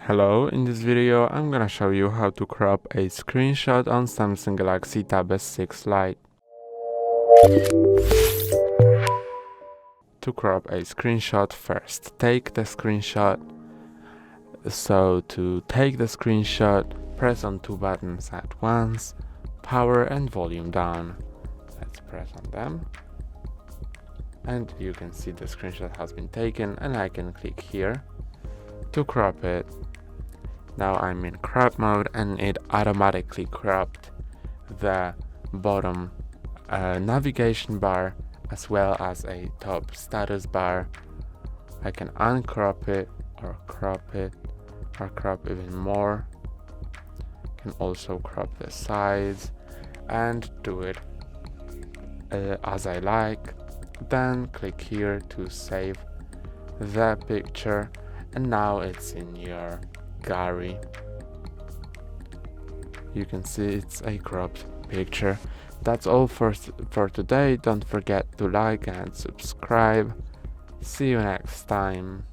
Hello, in this video I'm gonna show you how to crop a screenshot on Samsung Galaxy Tab S6 Lite. To crop a screenshot, first take the screenshot. So to take the screenshot, press on two buttons at once, power and volume down. Let's press on them. And you can see the screenshot has been taken, and I can click here to crop it. Now I'm in crop mode and it automatically cropped the bottom navigation bar as well as a top status bar. I can uncrop it or crop it or crop even more. Can also crop the size and do it as I like. Then click here to save the picture, and now it's in your gallery. You can see it's a cropped picture. That's all for today. Don't forget to like and subscribe. See you next time.